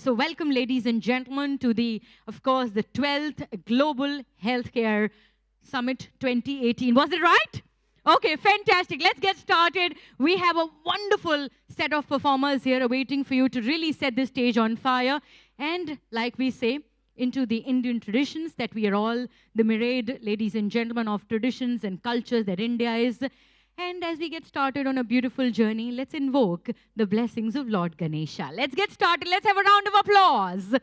So welcome, ladies and gentlemen, to of course, the 12th Global Healthcare Summit 2018. Was it right? Okay, fantastic. Let's get started. We have a wonderful set of performers here awaiting for you to really set the stage on fire. And like we say, into the Indian traditions that we are all the myriad, ladies and gentlemen, of traditions and cultures that India is. And as we get started on a beautiful journey, let's invoke the blessings of Lord Ganesha. Let's get started. Let's have a round of applause.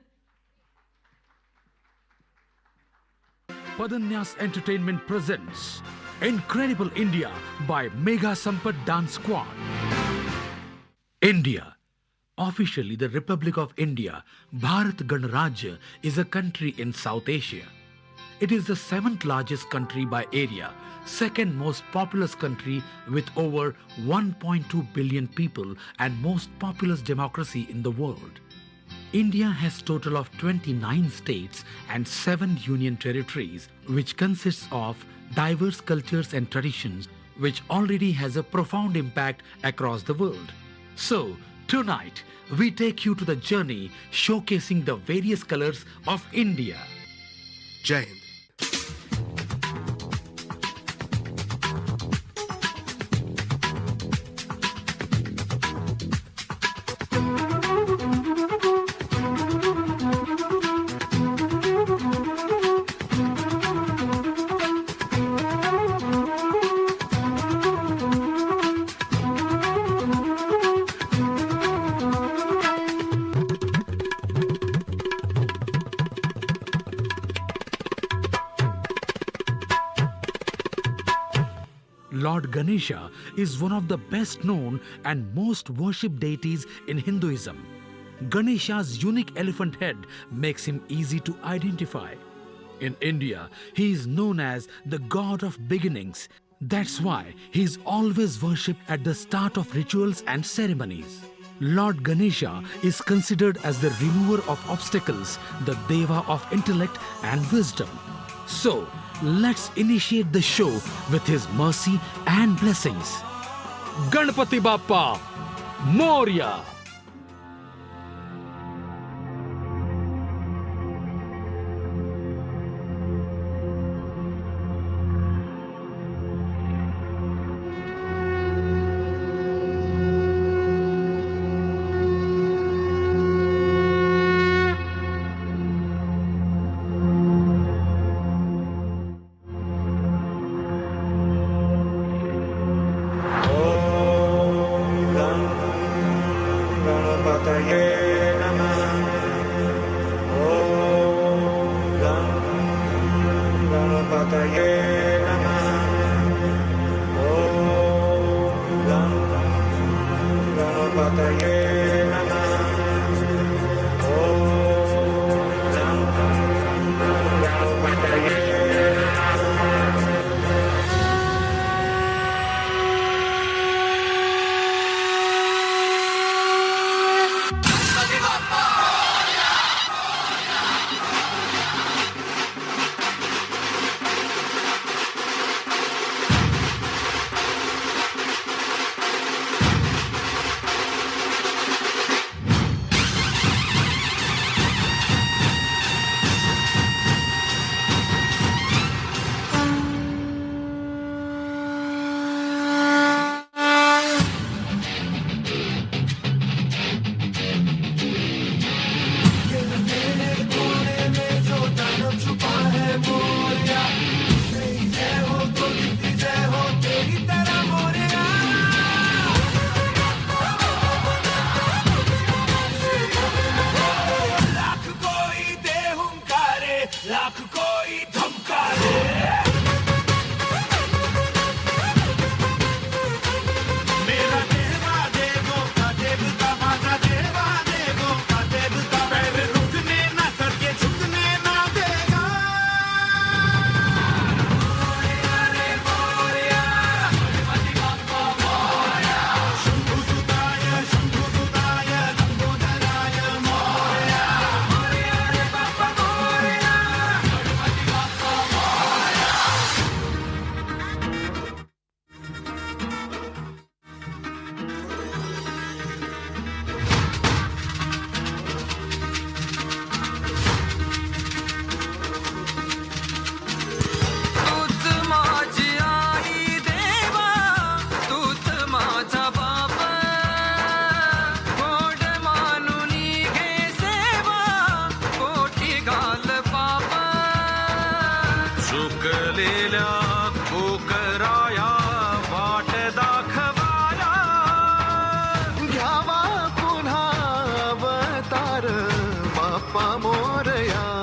Padanyas Entertainment presents Incredible India by Mega Sampat Dance Squad. India. Officially the Republic of India, Bharat Ganrajya is a country in South Asia. It is the 7th largest country by area, second most populous country with over 1.2 billion people and most populous democracy in the world. India has total of 29 states and 7 union territories, which consists of diverse cultures and traditions, which already has a profound impact across the world. So, tonight, we take you to the journey showcasing the various colors of India. Jai Hind. Lord Ganesha is one of the best known and most worshipped deities in Hinduism. Ganesha's unique elephant head makes him easy to identify. In India, he is known as the god of beginnings. That's why he is always worshipped at the start of rituals and ceremonies. Lord Ganesha is considered as the remover of obstacles, the deva of intellect and wisdom. So, let's initiate the show with his mercy and blessings. Ganpati Bappa Moria. Car Bappa Morya.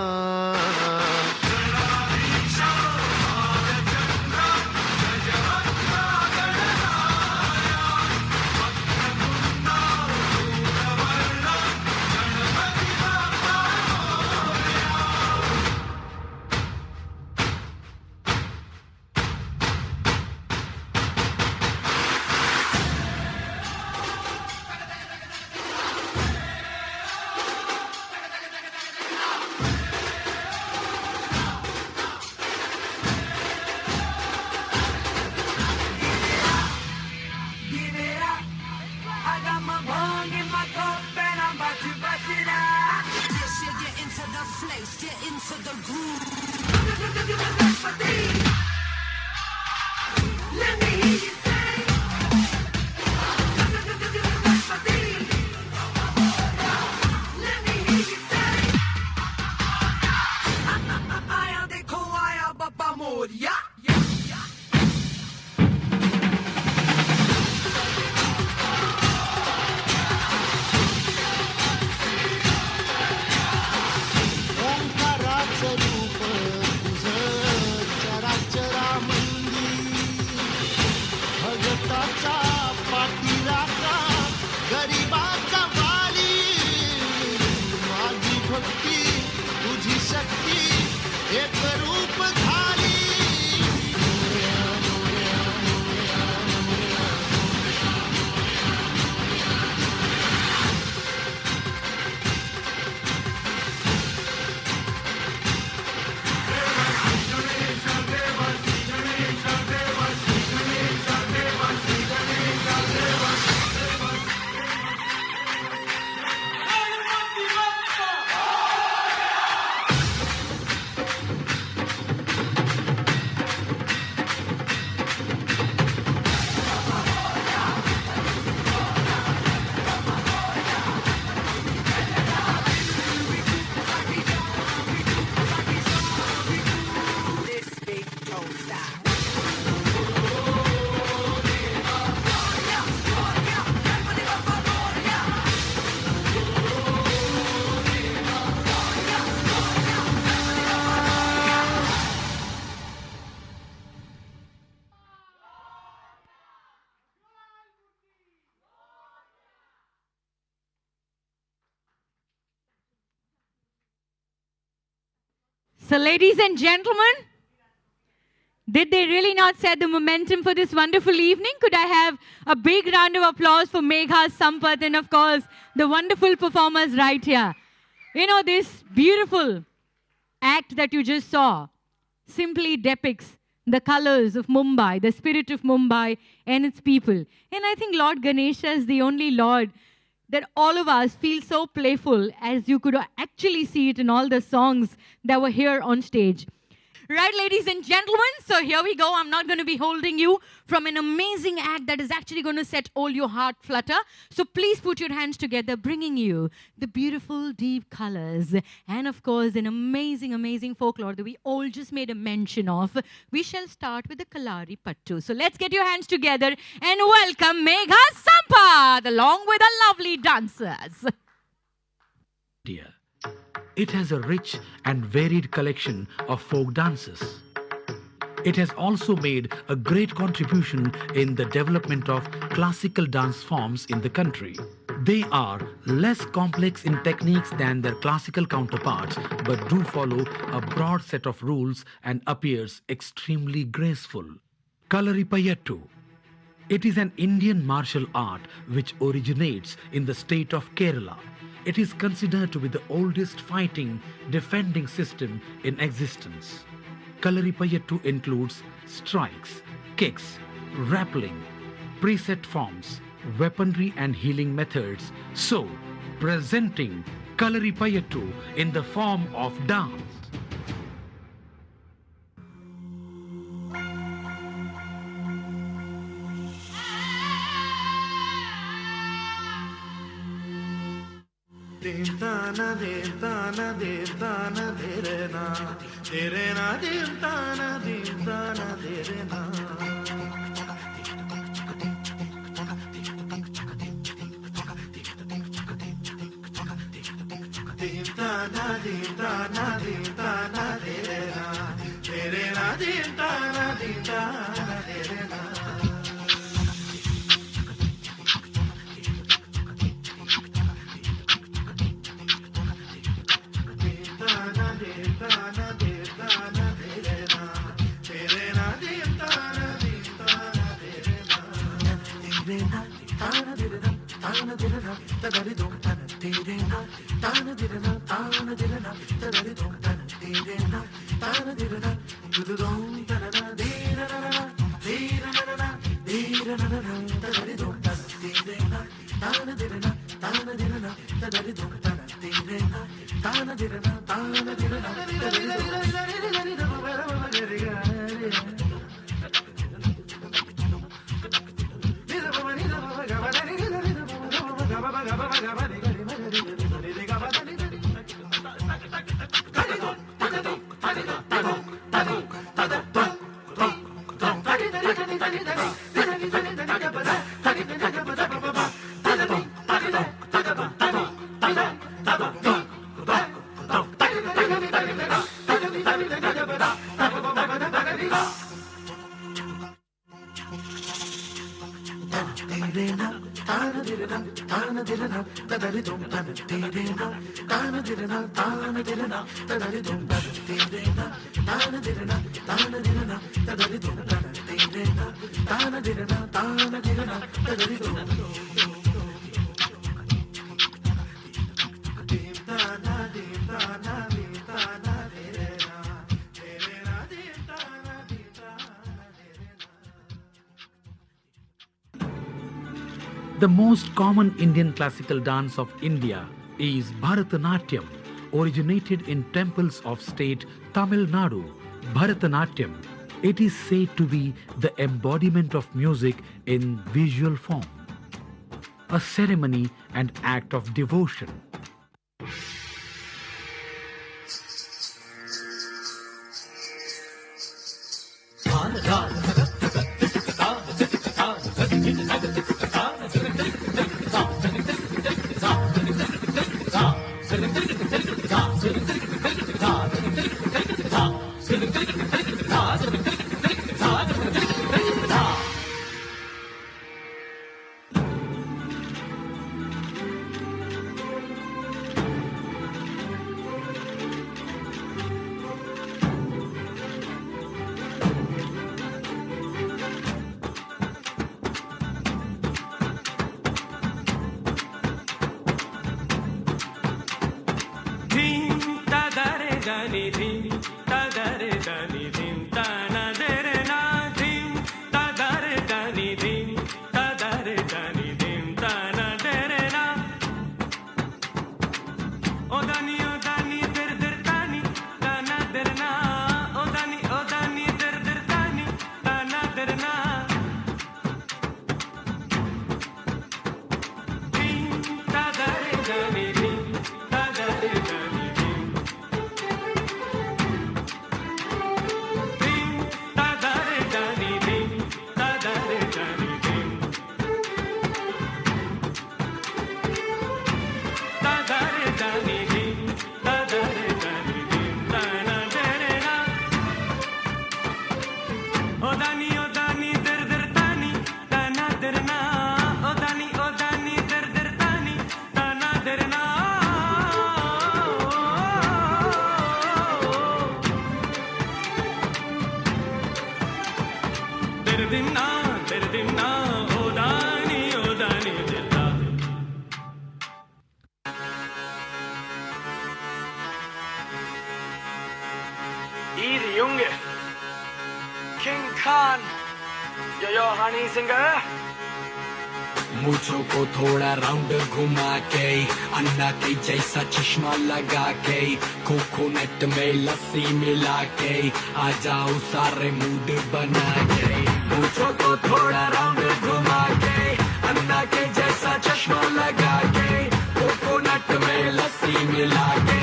So, ladies and gentlemen, did they really not set the momentum for this wonderful evening? Could I have a big round of applause for Megha, Sampath, and of course, the wonderful performers right here. You know, this beautiful act that you just saw simply depicts the colors of Mumbai, the spirit of Mumbai and its people. And I think Lord Ganesha is the only Lord that all of us feel so playful, as you could actually see it in all the songs that were here on stage. Right, ladies and gentlemen, so here we go. I'm not going to be holding you from an amazing act that is actually going to set all your heart flutter. So please put your hands together, bringing you the beautiful, deep colors and, of course, an amazing, amazing folklore that we all just made a mention of. We shall start with the Kalari Pattu. So let's get your hands together and welcome Megha Sampath along with our lovely dancers. India. It has a rich and varied collection of folk dances. It has also made a great contribution in the development of classical dance forms in the country. They are less complex in techniques than their classical counterparts, but do follow a broad set of rules and appears extremely graceful. Kalaripayattu. It is an Indian martial art which originates in the state of Kerala. It is considered to be the oldest fighting, defending system in existence. Kalaripayattu includes strikes, kicks, rappelling, preset forms, weaponry and healing methods. So, presenting Kalaripayattu in the form of dance. Dintana dintana dintana derena derena dintana dintana derena. dim ta na dim ta na dim ta na de re na dim ta na dim ta na de re na. The most common Indian classical dance of India is Bharatanatyam, originated in temples of state Tamil Nadu. Bharatanatyam, it is said to be the embodiment of music in visual form, a ceremony and act of devotion. Easy Junge, King Khan, yo honey singer. मुझो को थोड़ा round घुमा के अन्ना के जैसा चश्मा लगा के coconut में लस्सी मिला के आ जाओ सारे मूड बना के मुझो को थोड़ा राउंड घुमा के अन्ना के जैसा चश्मा लगा के कोकोनट में लस्सी मिला के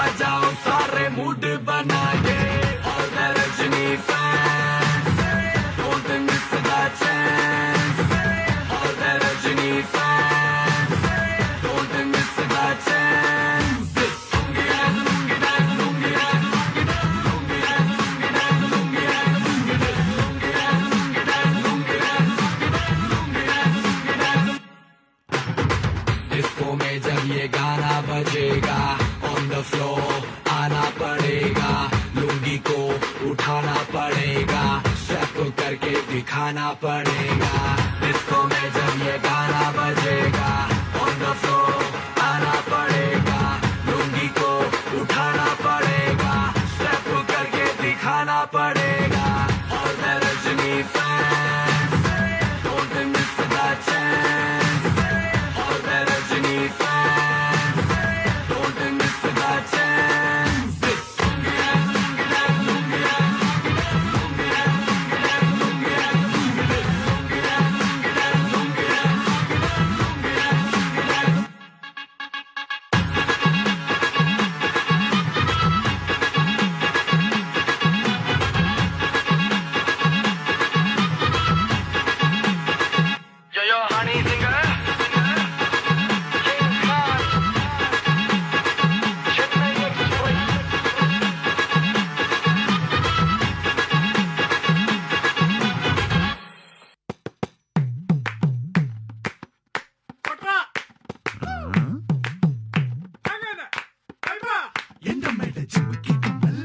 आ जाओ सारे मूड बना के और Rajni fans don't miss the chance Rajini fans, don't miss the chance. दिखाना पड़ेगा डिस्को में जब ये गाना बजेगा ऑन द फ्लोर आना पड़ेगा लुंगी को उठाना पड़ेगा स्टेप करके दिखाना पड़ेगा और the Rajini fans don't miss the chance और the Rajini fans don't miss the chance Yo, honey singer. King Khan. Chennai Express. కొట్రా അങ്ങനെ అయిపా எந்த மேட ஜிமிக்கி கம்மல்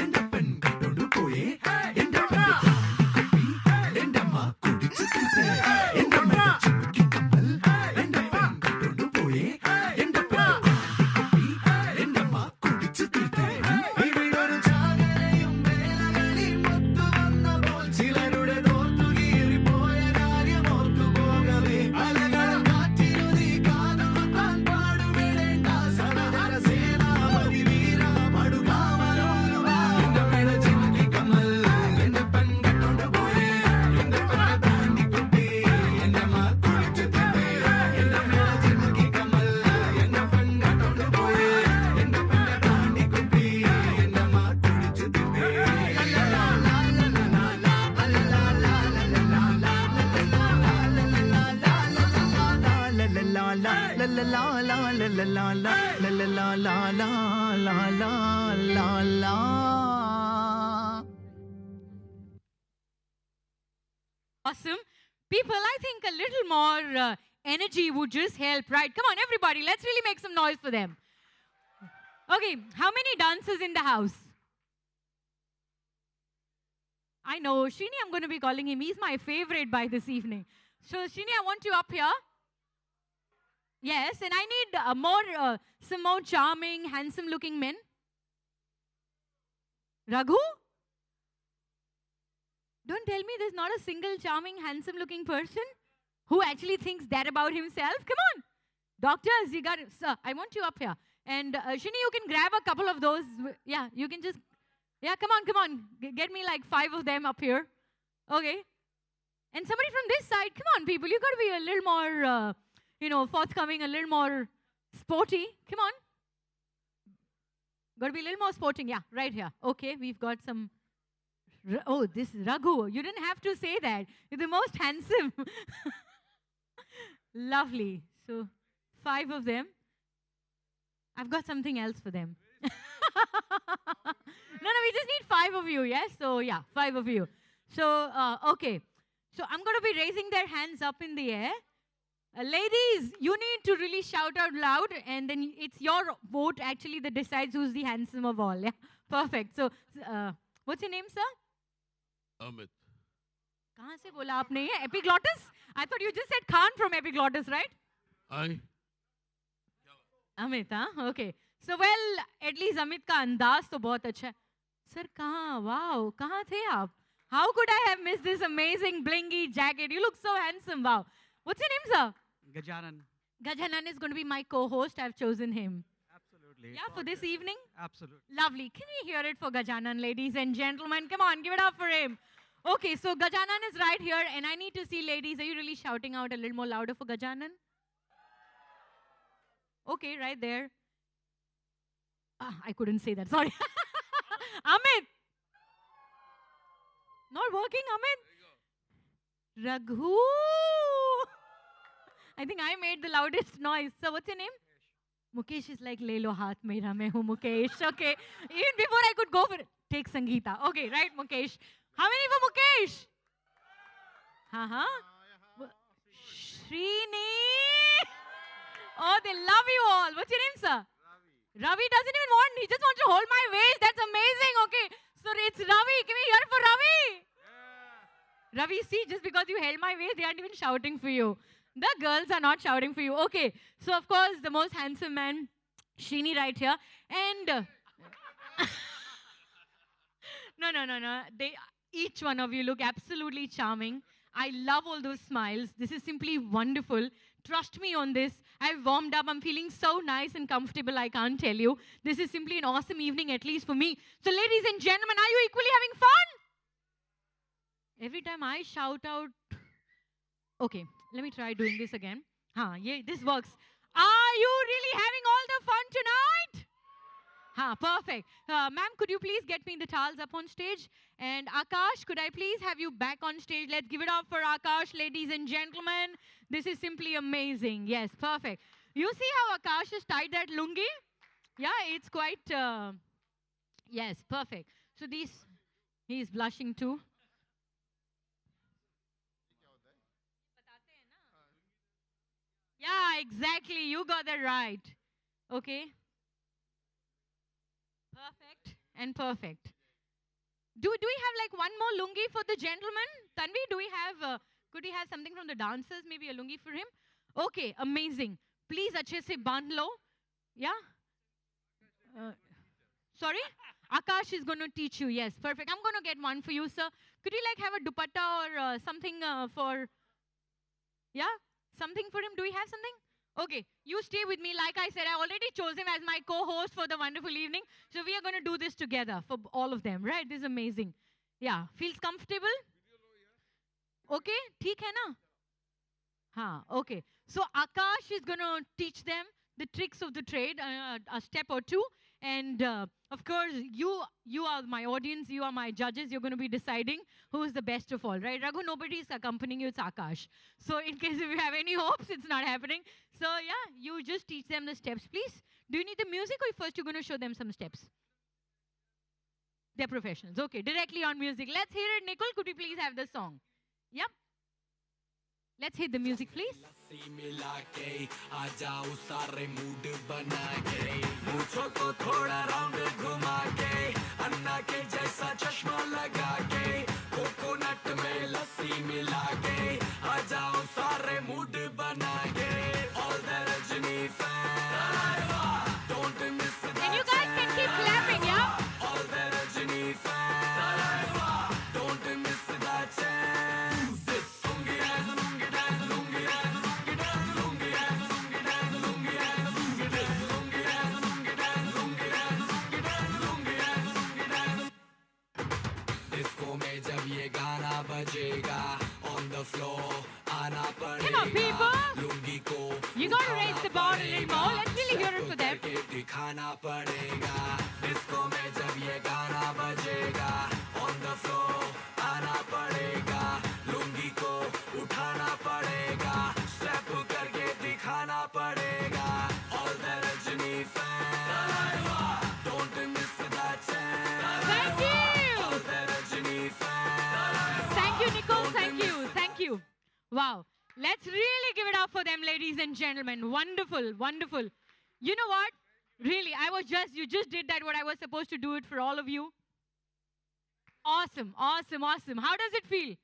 எந்த பெண் கட்டோடு போயே எந்த பெண் குப்பி எந்தம்மா குடிச்சு தீசே எந்த மேட ஜிமிக்கி கம்மல் எந்த பெண் கட்டோடு போயே எந்த பெண் குப்பி எந்தம்மா குடிச்சு தீசே ഇവിടൊരു ചാകരയും വേലകളിൽ മൊത്തു വന്നപ്പോൾ ചിലരുടെ തോർത്തുകീറി പോയ കാര്യം ഓർത്തു പോകവേ അലകളും കാറ്റിനുതി കാതുകുത്താൻ പാടുവിടേണ്ട സഹോദര സേനാപതി വീര പടുകാമലോലുവ എന്റെ മേലെ ചിമ്മി കമ്മൽ എന്റെ പെൺ കട്ടോണ്ട് പോയേ എന്റെ പെണ്ണെ താണ്ടി കുട്ടി എന്റെ മാ കുളിച്ചു തിന്നേ എന്റെ മേലെ ചിമ്മി കമ്മൽ എന്റെ പെൺ കട്ടോണ്ട് പോയേ എന്റെ പെണ്ണെ താണ്ടി കുട്ടി എന്റെ മാ കുളിച്ചു തിന്നേ Awesome. People, I think a little more energy would just help, right? Come on, everybody, let's really make some noise for them. Okay, how many dancers in the house? I know, Srini, I'm going to be calling him. He's my favorite by this evening. So, Srini, I want you up here. Yes, and I need some more charming, handsome-looking men. Raghu? Don't tell me there's not a single charming, handsome-looking person who actually thinks that about himself. Come on. Doctors, you got it. Sir, I want you up here. And Shini, you can grab a couple of those. Yeah, you can just, yeah, come on, come on. Get me like 5 of them up here. Okay. And somebody from this side, come on, people. You got to be a little more, forthcoming, a little more sporty. Come on. Got to be a little more sporting. Yeah, right here. Okay, we've got some. Oh, this is Raghu. You didn't have to say that. You're the most handsome. Lovely. So, 5 of them. I've got something else for them. No, we just need 5 of you, yes? So, yeah, 5 of you. So, okay. So, I'm going to be raising their hands up in the air. Ladies, you need to really shout out loud, and then it's your vote actually that decides who's the handsome of all. Yeah, perfect. So, what's your name, sir? Amit. कहाँ से बोला आपने ये? Epiglottis? I thought you just said Khan from Epiglottis, right? I Amit, huh? Okay. So, well, at least Amit का अंदाज तो बहुत अच्छा है. Sir, कहाँ? Wow, कहाँ थे आप? How could I have missed this amazing blingy jacket? You look so handsome. Wow. What's your name, sir? Gajanan. Gajanan is going to be my co-host. I've chosen him. Absolutely. Yeah, for this evening? Absolutely. Lovely. Can we hear it for Gajanan, ladies and gentlemen? Come on, give it up for him. Okay, so Gajanan is right here, and I need to see, ladies, are you really shouting out a little more louder for Gajanan? Okay, right there. I couldn't say that, sorry. Amit! Not working, Amit? Raghu! I think I made the loudest noise. So what's your name? Mukesh is like, le lo haath mera, main hu Mukesh. Okay. Even before I could go for it, take Sangeeta. Okay, right, Mukesh. How many for Mukesh? Srini. Oh, they love you all. What's your name, sir? Ravi doesn't even want, he just wants to hold my waist. That's amazing. Okay. So it's Ravi. Can we hear it for Ravi? Ravi, see, just because you held my waist, they aren't even shouting for you. The girls are not shouting for you. Okay, so of course, the most handsome man, Srini, right here. And no, no, no, no. Each one of you look absolutely charming. I love all those smiles. This is simply wonderful. Trust me on this. I've warmed up. I'm feeling so nice and comfortable. I can't tell you. This is simply an awesome evening, at least for me. So, ladies and gentlemen, are you equally having fun? Every time I shout out, okay, let me try doing this again. Yeah, this works. Are you really having all the fun tonight? Perfect. Ma'am, could you please get me the towels up on stage? And Akash, could I please have you back on stage? Let's give it up for Akash, ladies and gentlemen. This is simply amazing. Yes, perfect. You see how Akash has tied that lungi? Yeah, it's quite, yes, perfect. So he's blushing too. Yeah, exactly. You got that right. Okay. Perfect and perfect. Do we have like one more lungi for the gentleman? Tanvi, do we have, could we have something from the dancers? Maybe a lungi for him? Okay, amazing. Please, achhe se bandh lo. Yeah? Sorry? Akash is going to teach you. Yes, perfect. I'm going to get one for you, sir. Could you like have a dupatta or something for, yeah? Something for him? Do we have something? Okay, you stay with me. Like I said, I already chose him as my co-host for the wonderful evening. So we are going to do this together for all of them, right? This is amazing. Yeah, feels comfortable? Okay, theek hai na? Okay. So Akash is going to teach them the tricks of the trade, a step or two. And of course, you are my audience, you are my judges. You're going to be deciding who is the best of all, right? Raghu, nobody is accompanying you, it's Akash. So in case if you have any hopes, it's not happening. So yeah, you just teach them the steps, please. Do you need the music or first you're going to show them some steps? They're professionals. Okay, directly on music. Let's hear it, Nicole. Could we please have the song? Yep. Let's hit the music, please. लस्सी मिला के आ जाओ सारे mood बना के मूंछों को थोड़ा round घुमा के अन्ना के जैसा चश्मा लगा के कोकोनट में लस्सी मिला के आ जाओ सारे मूड बना के all the Rajni fan don't miss that And you guys can keep clapping, yeah? All the Rajni fan don't miss that chance बजेगा on the floor आना पड़ेगा Come on, people. लुंगी को You got to raise the bar a little more. Let's really hear it for them. करके दिखाना पड़ेगा disco में जब ये गाना बजेगा on the floor आना पड़ेगा लुंगी को उठाना पड़ेगा स्टेप करके दिखाना पड़ेगा all the Rajni fans don't miss that chance Thank you. all the Rajni fans Thank you, Nicole. Thank you. Thank you. Wow. Let's really give it up for them, ladies and gentlemen. Wonderful, wonderful. You know what? Really, you just did that what I was supposed to do it for all of you. Awesome, awesome, awesome. How does it feel?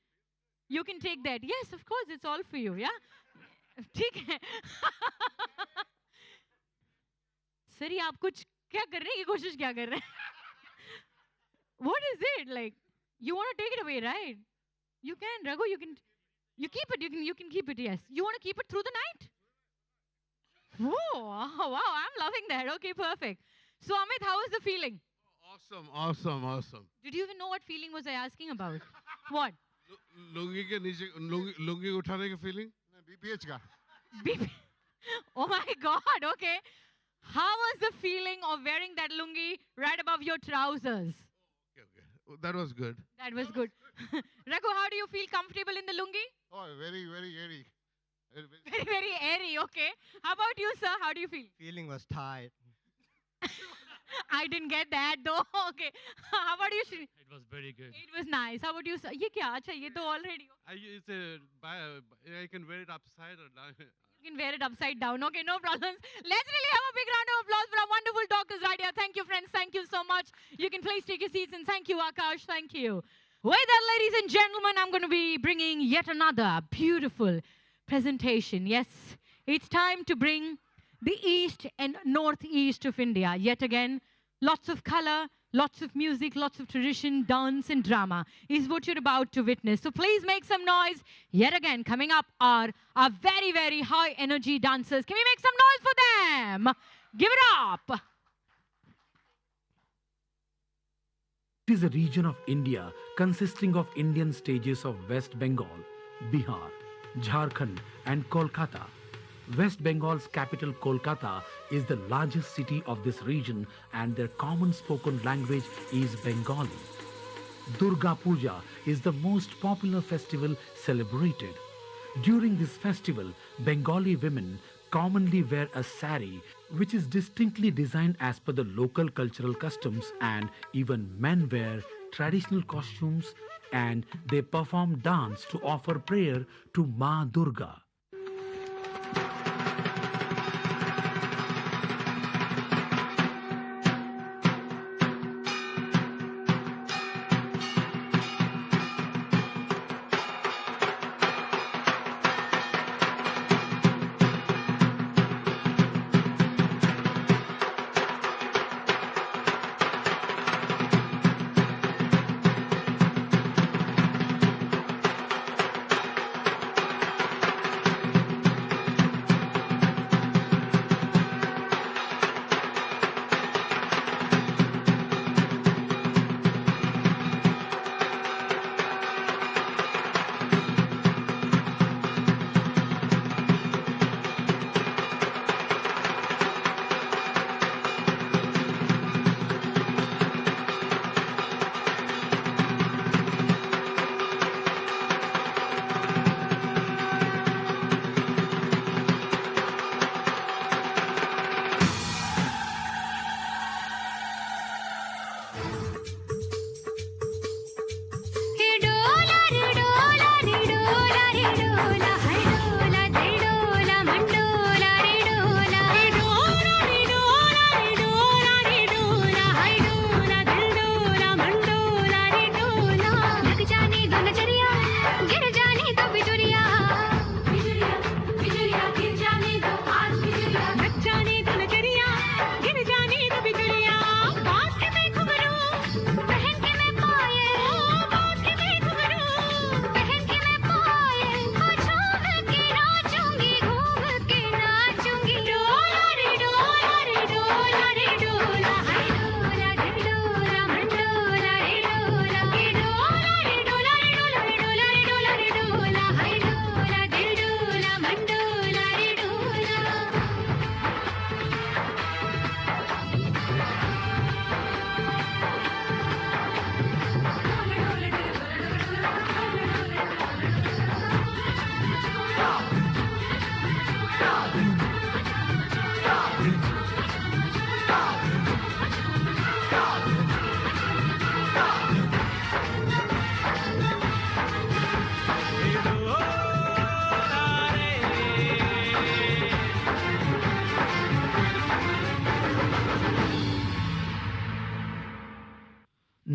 You can take that. Yes, of course, it's all for you, yeah? ठीक है. Sir, ये आप कुछ क्या करने की कोशिश क्या कर रहे हैं? What is it? Like, you want to take it away, right? You can, Raghu, you keep it, you can keep it, yes. You want to keep it through the night? Whoa, wow, I'm loving that. Okay, perfect. So, Amit, how is the feeling? Awesome, awesome, awesome. Did you even know what feeling was I asking about? What? Lungi के नीचे लुंगी उठाने का feeling? BPH का. BP. Oh my God, okay. How was the feeling of wearing that lungi right above your trousers? Okay. That was good. That was good. Raghu, how do you feel comfortable in the lungi? Oh, very, very airy. Very, very airy, okay. How about you, sir? How do you feel? Feeling was tight. I didn't get that though. Okay. How about you, Shri? It was very good. It was nice. How about you, sir? ये क्या? अच्छा, ये तो already. I can wear it upside or down. You can wear it upside down. Okay, no problems. Let's really have a big round of applause for our wonderful talkers right here. Thank you, friends. Thank you so much. You can please take your seats and thank you, Akash. Thank you. With that, ladies and gentlemen, I'm going to be bringing yet another beautiful presentation. Yes, it's time to bring the east and northeast of India. Yet again, lots of color, lots of music, lots of tradition, dance and drama is what you're about to witness. So please make some noise. Yet again, coming up are our very, very high energy dancers. Can we make some noise for them? Give it up. It is a region of India consisting of Indian states of West Bengal, Bihar, Jharkhand and Kolkata. West Bengal's capital Kolkata is the largest city of this region and their common spoken language is Bengali. Durga Puja is the most popular festival celebrated. During this festival, Bengali women commonly wear a sari, which is distinctly designed as per the local cultural customs, and even men wear traditional costumes and they perform dance to offer prayer to Ma Durga.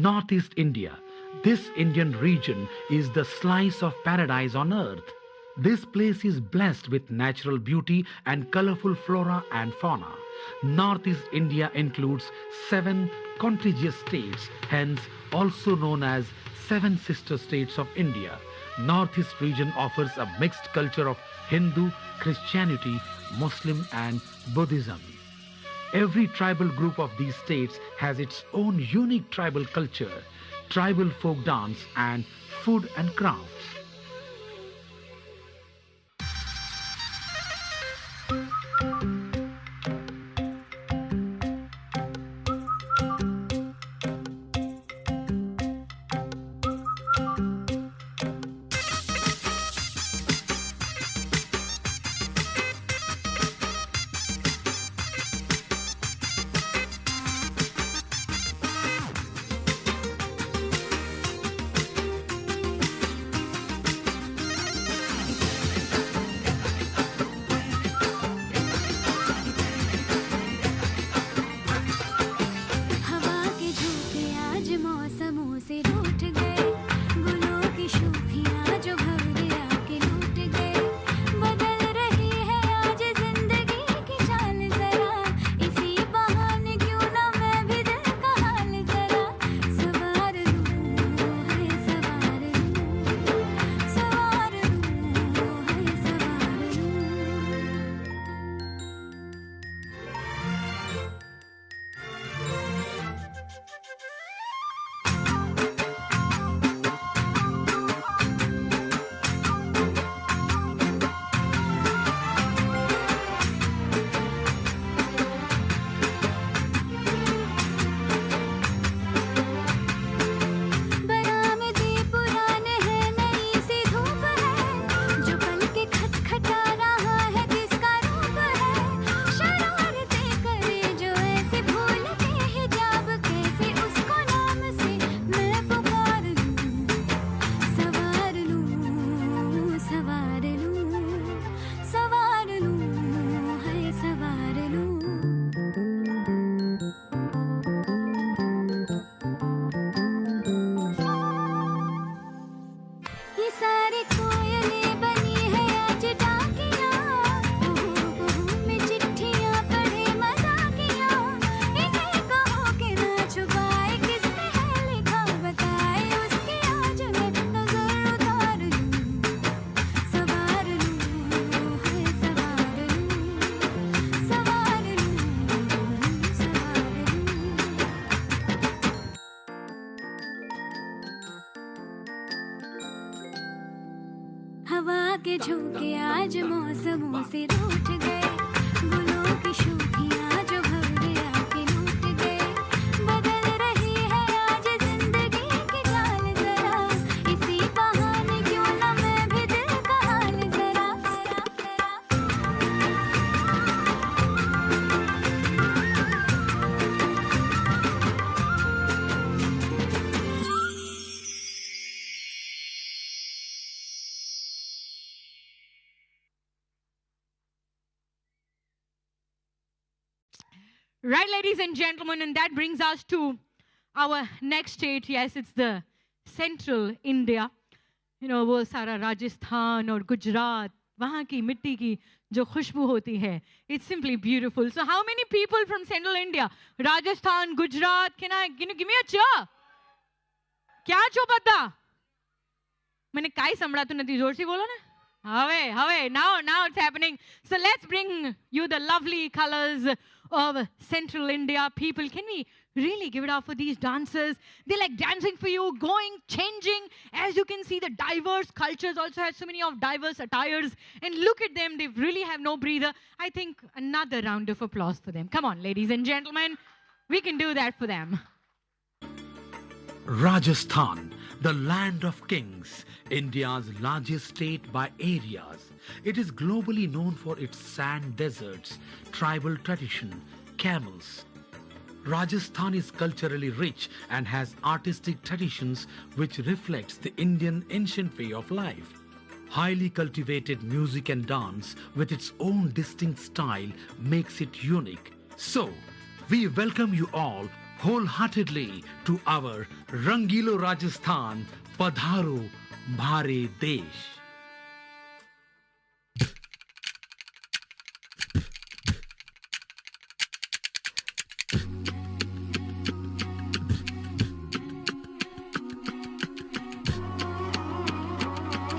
Northeast India. This Indian region is the slice of paradise on earth. This place is blessed with natural beauty and colorful flora and fauna. Northeast India includes 7 contiguous states, hence also known as 7 sister states of India. Northeast region offers a mixed culture of Hindu, Christianity, Muslim and Buddhism. Every tribal group of these states has its own unique tribal culture, tribal folk dance and food and crafts. के झोंके आज मौसमों से रूठ गए, गुलों की शोखियां जो भंवरे आके लूट गए। बदल रही है आज जिंदगी की चाल जरा, इसी बहाने क्यों ना मैं भी दिल का हाल जरा। Right, ladies and gentlemen, and that brings us to our next state. Yes, it's the central India. You know, वो सारा राजस्थान और गुजरात, वहाँ की मिट्टी की जो खुशबू होती है, it's simply beautiful. So how many people from central India? Rajasthan, Gujarat, can you give me a cheer? क्या छो पता? मैंने काई संभला तो नहीं, जोर से बोलो ना. Have, now it's happening. So let's bring you the lovely colors of central India. People, can we really give it up for these dancers? They're like dancing for you, going, changing. As you can see, the diverse cultures also have so many of diverse attires. And look at them, they really have no breather. I think another round of applause for them. Come on, ladies and gentlemen, we can do that for them. Rajasthan, the land of kings, India's largest state by areas. It is globally known for its sand deserts, tribal tradition, camels. Rajasthan is culturally rich and has artistic traditions which reflects the Indian ancient way of life. Highly cultivated music and dance with its own distinct style makes it unique. So, we welcome you all wholeheartedly to our Rangilo Rajasthan, Padharo Mhare Desh.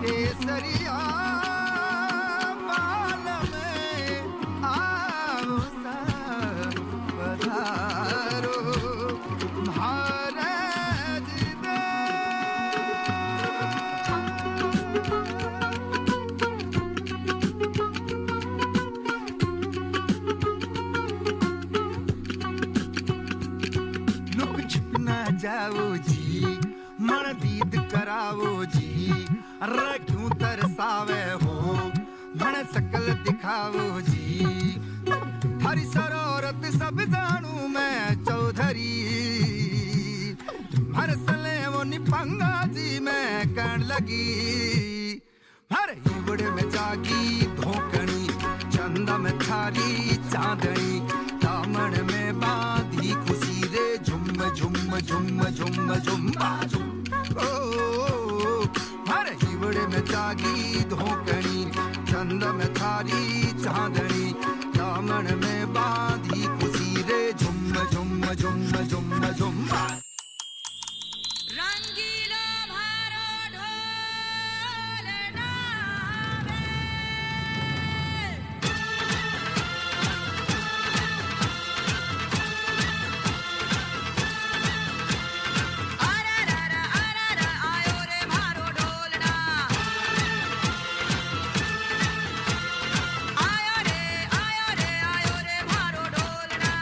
केसरिया बाल में आओ सब पधारो महाराज लोग झुकना जाओ जी, मन दीद कराओ जी, अरे क्यों तरसावे हो, मन सकल दिखाओ जी। हरी सरोरत सब जानू मैं चौधरी, हर सले वो निपंगा जी मैं कहन लगी। हर इवड़े में जागी धोकनी, चंदा में थारी चांदनी, दामन में बांधी खुशी रे झुम झुम झुम झुम झुम्बा झुम। ओ हर हिवड़े में जागी धोकनी, चंद में थारी चांदनी, दामन में बांधी खुशी रे झुम झुम झुम झुम झुम्बा। रंगीलो भारो ढोल नावे, अररर आयो रे भारो ढोलना, आयो रे भारो ढोलना।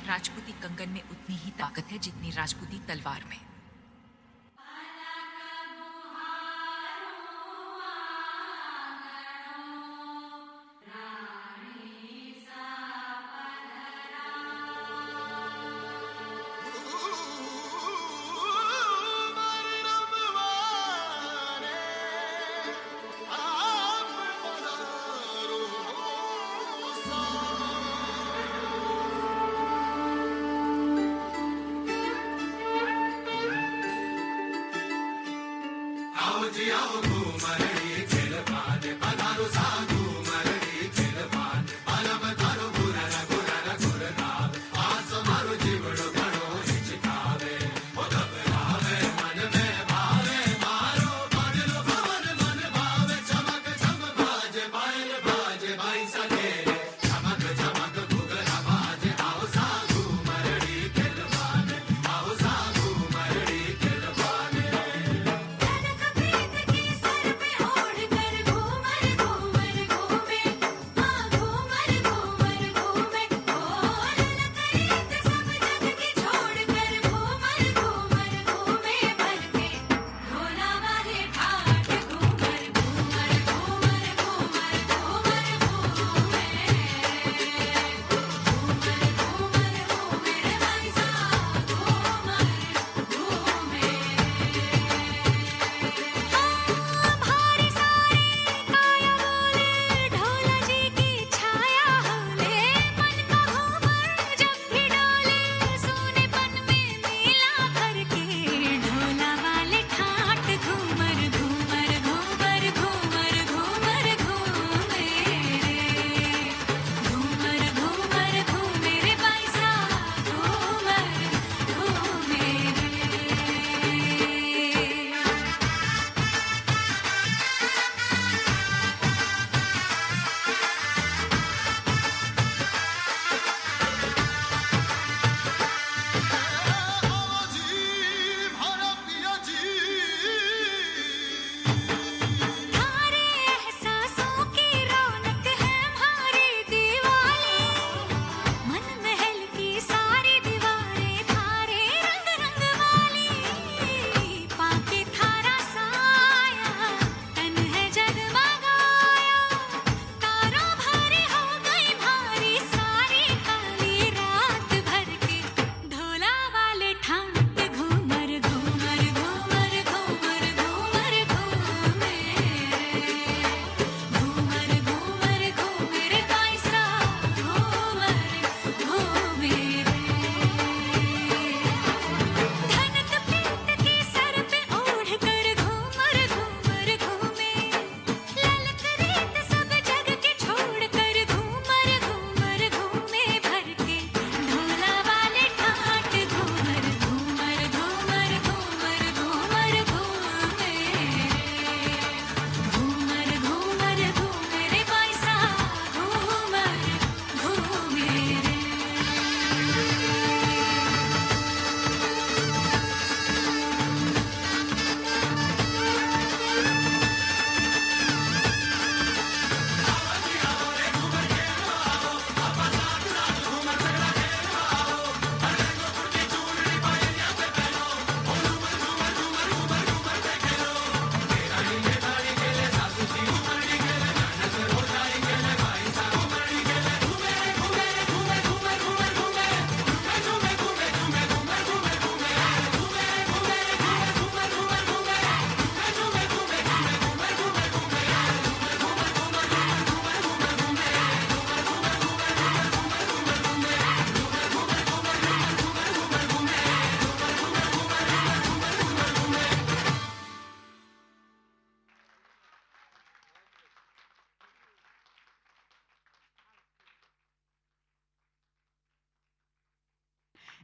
राजपूती कंगन में उतनी ही ताकत है जितनी राजपूती तलवार में।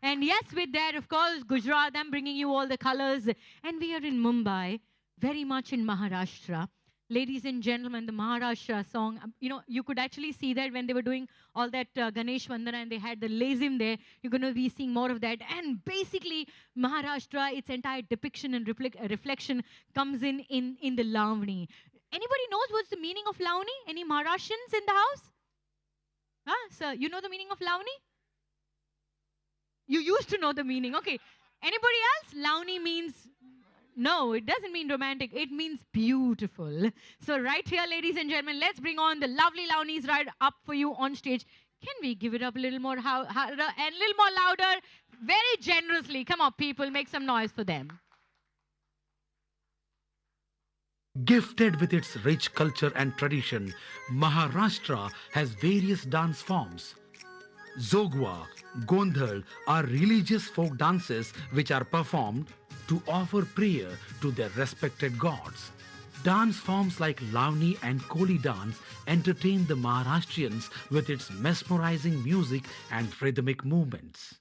And yes, with that, of course, Gujarat, I'm bringing you all the colors. And we are in Mumbai, very much in Maharashtra. Ladies and gentlemen, the Maharashtra song, you could actually see that when they were doing all that Ganesh Vandana and they had the lazim there. You're going to be seeing more of that. And basically, Maharashtra, its entire depiction and reflection comes in the Lavani. Anybody knows what's the meaning of Lavani? Any Maharashtrians in the house? Huh? Sir, you know the meaning of Lavani? You used to know the meaning. Okay. Anybody else? Launi means no, it doesn't mean romantic. It means beautiful. So right here, ladies and gentlemen, let's bring on the lovely Launis right up for you on stage. Can we give it up a little more and a little more louder? Very generously. Come on, people, make some noise for them. Gifted with its rich culture and tradition, Maharashtra has various dance forms. Zogwa, Gondhal are religious folk dances which are performed to offer prayer to their respected gods. Dance forms like Lavani and Koli dance entertain the Maharashtrians with its mesmerizing music and rhythmic movements.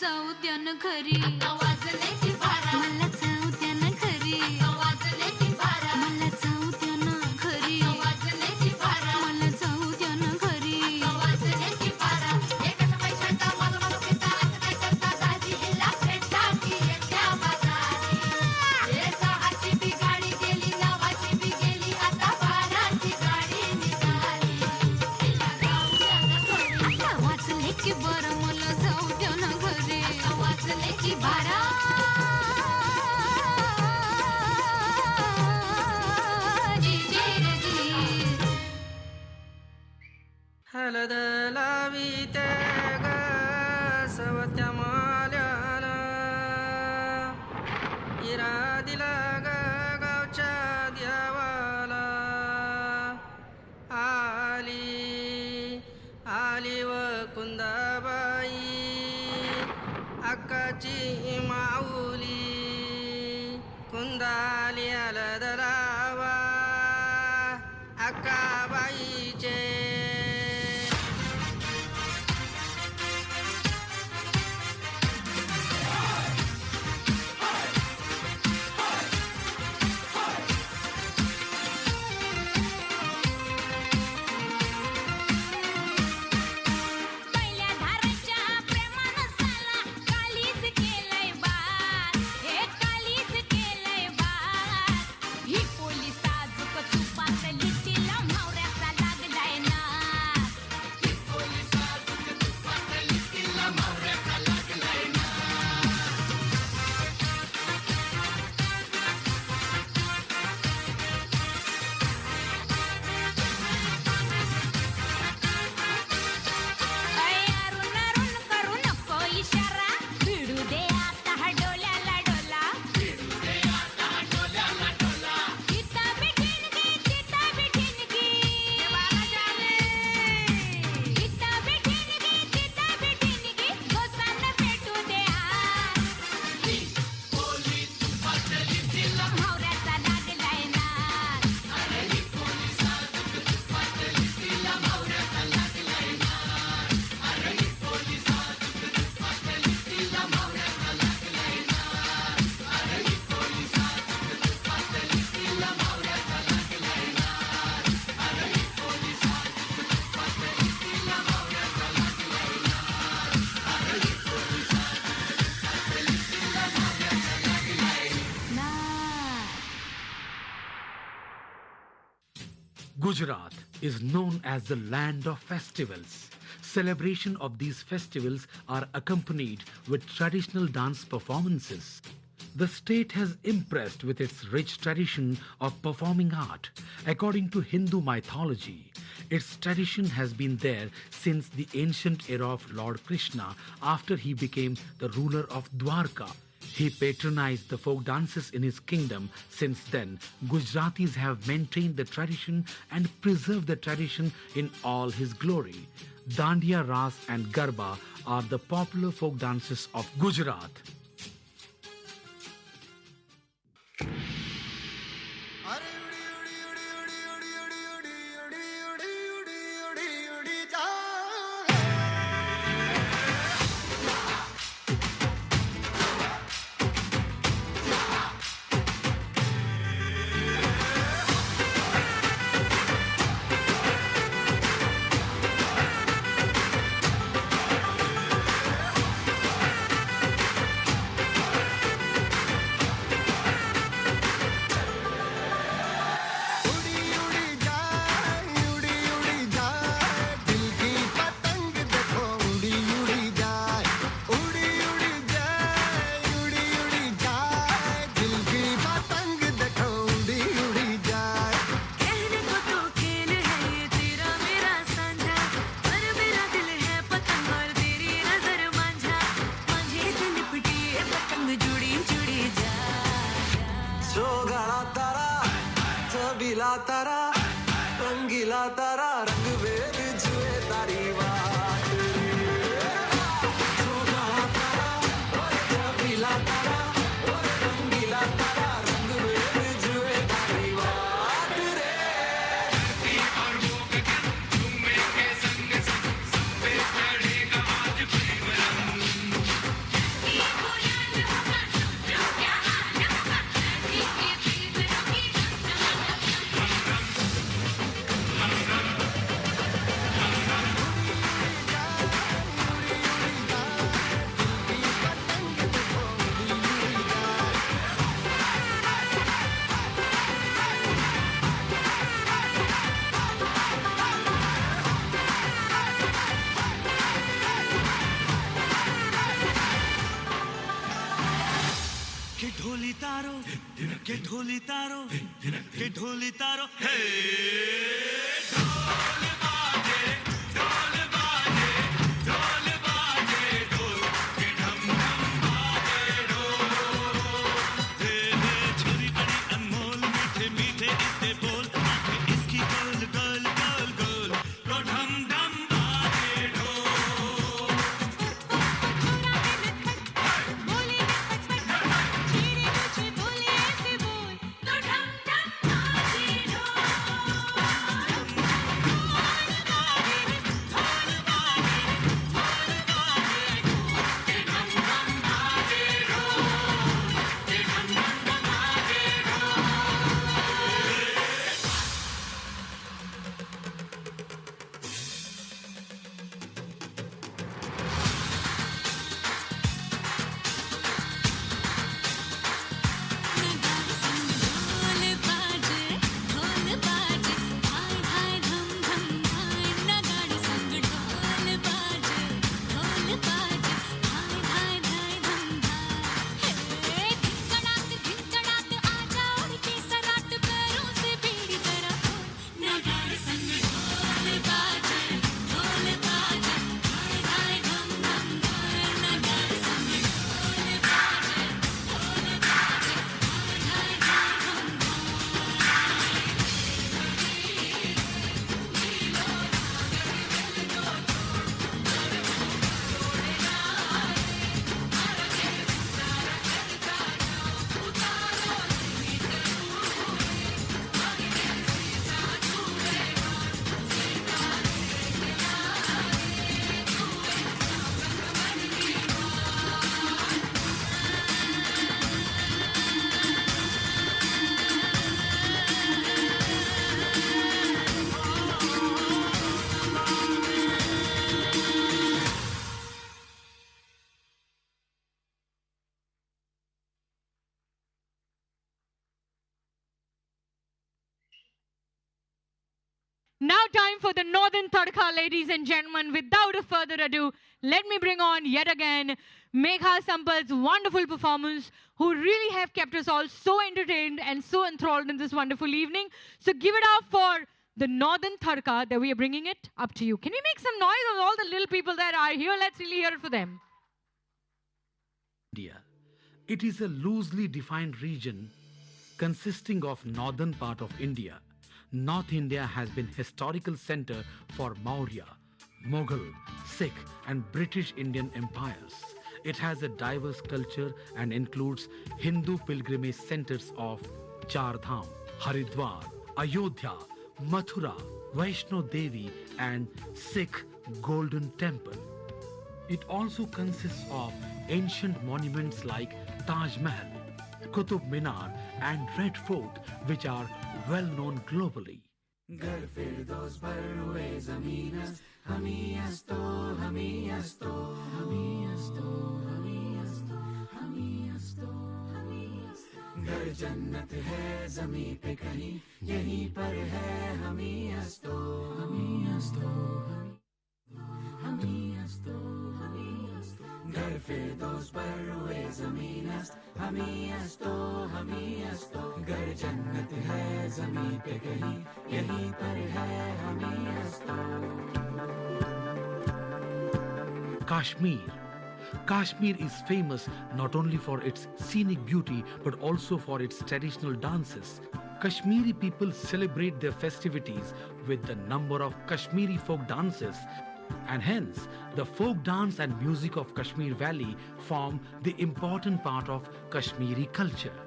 जाऊ द्या न घरी वाजले की बारा मला जाऊ द्या न घरी वाजले की बारा मला जाऊ द्या न घरी वाजले की बारा मला जाऊ द्या न घरी वाजले की बारा एकाच पैशाचा मला मला पिता असं काय करता दाजी हिला भेटा की एकट्या बाजारी हे सहाची बी गाडी गेली नवाची बी गेली आता बाराची गाडी निघाली हिला जाऊ द्या न घरी वाजले की बारा मला जाऊ द्या न घरी वाजले की बारा जी जी रे जी हलद लाविते ग सवत्या माल्यानं इरा दिला ग गावच्या देवाला आली आली व कुंदाबाई अक्काची माऊली कुंदाली हलद लावा अक्काबाईचे पहिल्या धाराच्या प्रेमानं साला कालीच केलंय बात हे कालीच केलंय बात ही पोलिस साजूक तुपातली तिला म्हावऱ्याचा लागलाय ना Gujarat is known as the land of festivals. Celebration of these festivals are accompanied with traditional dance performances. The state has impressed with its rich tradition of performing art. According to Hindu mythology, its tradition has been there since the ancient era of Lord Krishna after he became the ruler of Dwarka. He patronized the folk dances in his kingdom. Since then, Gujaratis have maintained the tradition and preserved the tradition in all his glory. Dandiya, Ras and Garba are the popular folk dances of Gujarat. तारा रंगीला तारा रंग वेद जुए तारी बात रंगीला तारा रंगीला तारा रंग वेद जुए तारी बात रे और वो गगन झूमे के संग संग सब पे पड़ेगा आज प्रेम रंग ये बुलंद होगा समझो क्या हाल होगा ये प्रेम की के ढोली तारो के ढोली तारो हे ढोल बाजे ढोल बाजे ढोल बाजे ढोल के ढम ढम बाजे ढोल हे छोरी बड़ी अनमोल मीठे मीठे इसके बोल आंखें इसकी गोल गोल गोल गोल तो ढम ढम बाजे ढोल Now time for the Northern Tadka, ladies and gentlemen. Without a further ado, let me bring on yet again Megha Sampal's wonderful performance, who really have kept us all so entertained and so enthralled in this wonderful evening. So give it up for the Northern Tadka that we are bringing it up to you. Can we make some noise on all the little people that are here? Let's really hear it for them. India. It is a loosely defined region consisting of northern part of India. North India has been historical center for Maurya, Mughal, Sikh and British Indian empires. It has a diverse culture and includes Hindu pilgrimage centers of Char Dham, Haridwar, Ayodhya, Mathura, Vaishno Devi and Sikh Golden Temple. It also consists of ancient monuments like Taj Mahal, Qutub Minar and Red Fort, which are well known globally. घर जन्नत है ज़मीं पे कहीं यहीं पर है हमी अस्तो घर फिरदौस पर रुए ज़मीन अस्त हमी अस्तो घर जन्नत है ज़मीं पे कहीं यहीं पर है हमी अस्तो Kashmir. Kashmir is famous not only for its scenic beauty but also for its traditional dances. Kashmiri people celebrate their festivities with the number of Kashmiri folk dances, and hence the folk dance and music of Kashmir Valley form the important part of Kashmiri culture.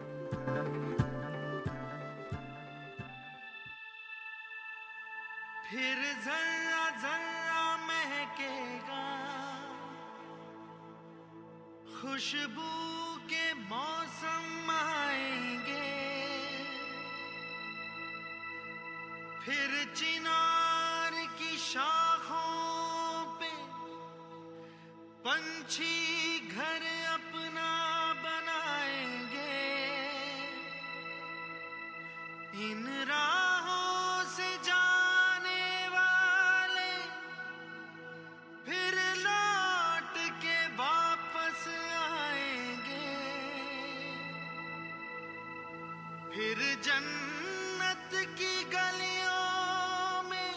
फिर जर्रा जर्रा महकेगा खुशबू के मौसम आएंगे फिर चिनार की शाखों पे पंछी घर अपना बनाएंगे इन राहों से जाने वाले फिर लौट के वापस आएंगे फिर जन्नत की गलियों में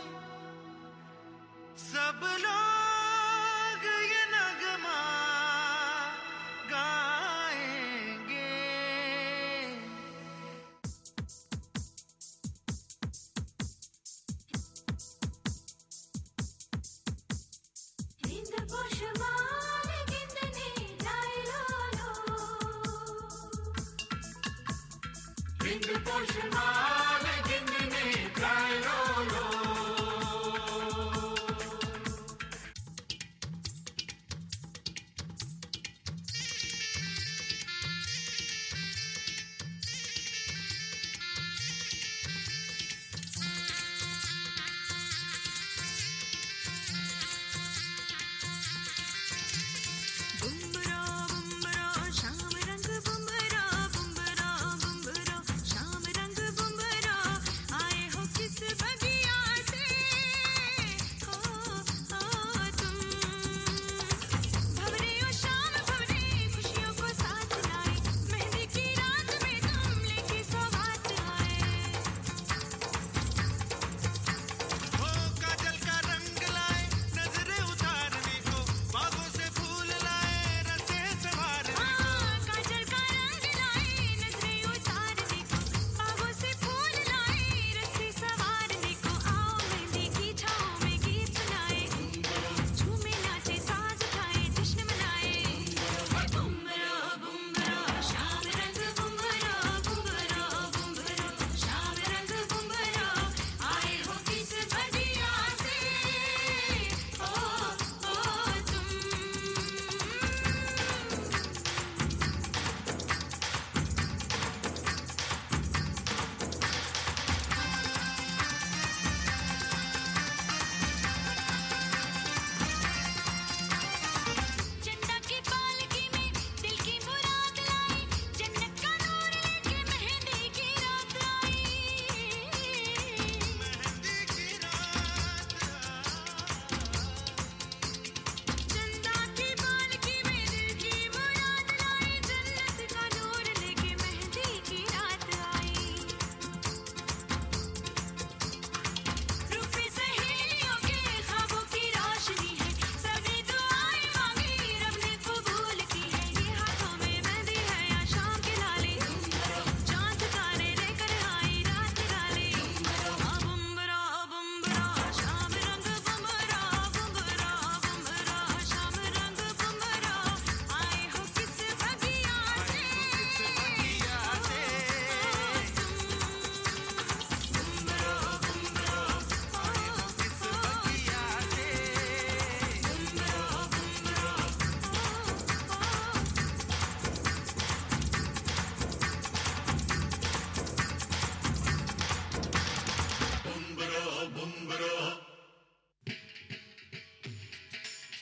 सब लोग ये नगमा गाएंगे हिंद पुष्पाल कितने लाए लो हिंद पुष्पाल गिनने गाय लो बुम्बरा बुम्बरा शाम रंग बुम्बरा बुम्बरा बुम्बरा शाम रंग बुम्बरा आए हो किस bug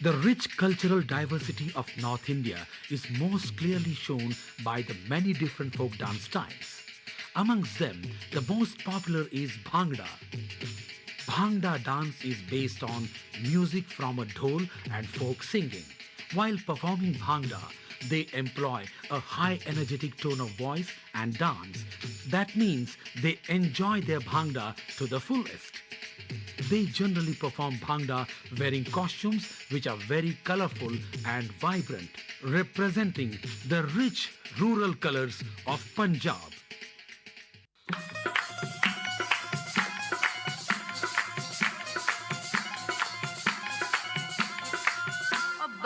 The rich cultural diversity of North India is most clearly shown by the many different folk dance styles. Amongst them, the most popular is Bhangra. Bhangra dance is based on music from a dhol and folk singing. While performing Bhangra, they employ a high energetic tone of voice and dance. That means they enjoy their Bhangra to the fullest. They generally perform Bhangra wearing costumes which are very colorful and vibrant, representing the rich rural colors of Punjab.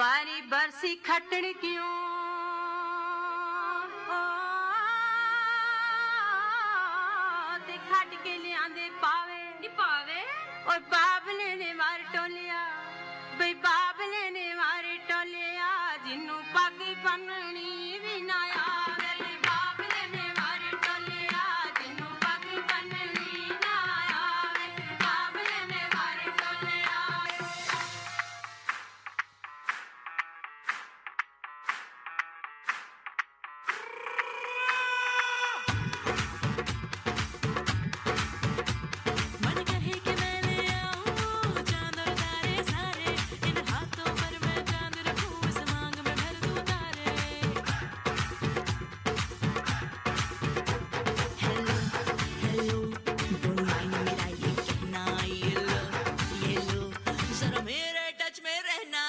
बारी बरसी खटण क्यों ते खट के लियांदे पावे नी पावे और बाबले ने मार टोलिया बई बाबले ने मारे टोलिया जिन्नू पग बननी भी ना आवे बाबले ने मारे टोलिया जिन्नू पग बननी ना आवे बाबले ने मारे टोलिया मन कहे कि मैं ले आऊं चांद और तारे सारे इन हाथों पर मैं चांद रखूं इस मांग में भर दूं तारे हेलो हेलो डोंट माइंड मेरा ये कहना ये लो जरा मेरे टच में रहना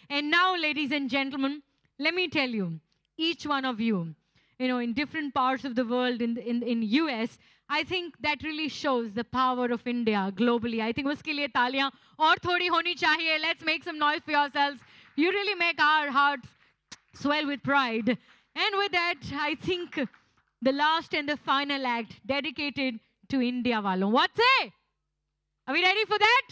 And now, ladies and gentlemen, let me tell you, each one of you, in different parts of the world, in US, I think that really shows the power of India globally. I think uske liye taaliyan aur thodi honi chahiye. Let's make some noise for yourselves. You really make our hearts swell with pride. And with that, I think the last and the final act dedicated to India walon. What say? Are we ready for that?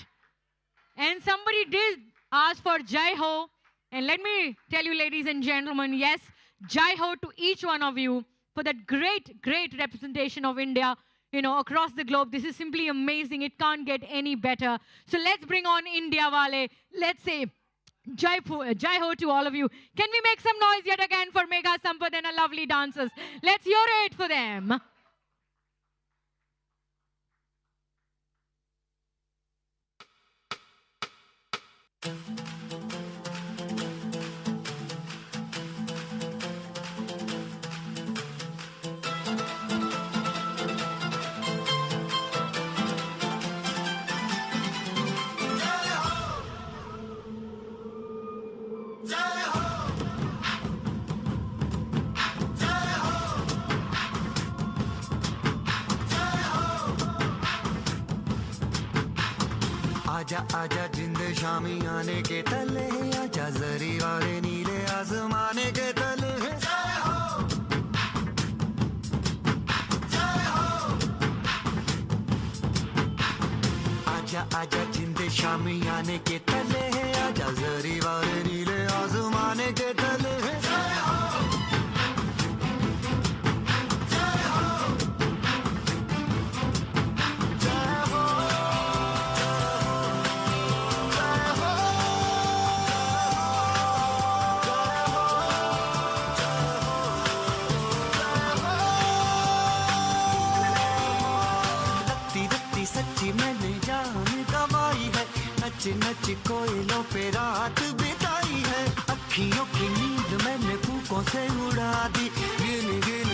And somebody did ask for Jai Ho. And let me tell you, ladies and gentlemen, yes, Jai Ho to each one of you for that great, great representation of India, across the globe. This is simply amazing. It can't get any better. So let's bring on India Wale. Let's say Jai Ho to all of you. Can we make some noise yet again for Megha Sampath and our lovely dancers? Let's hear it for them. आजा आजा जिंद शामी आने के तले आजा जरी वाले नीले आसमाने के तले जय हो जय हो आजा आजा जिंद शामी आने के तले आजा जरी वाले नीले आसमाने के तले जय हो जय हो अखियों की नींद मैंने फूकों से उड़ा दी गिन गिन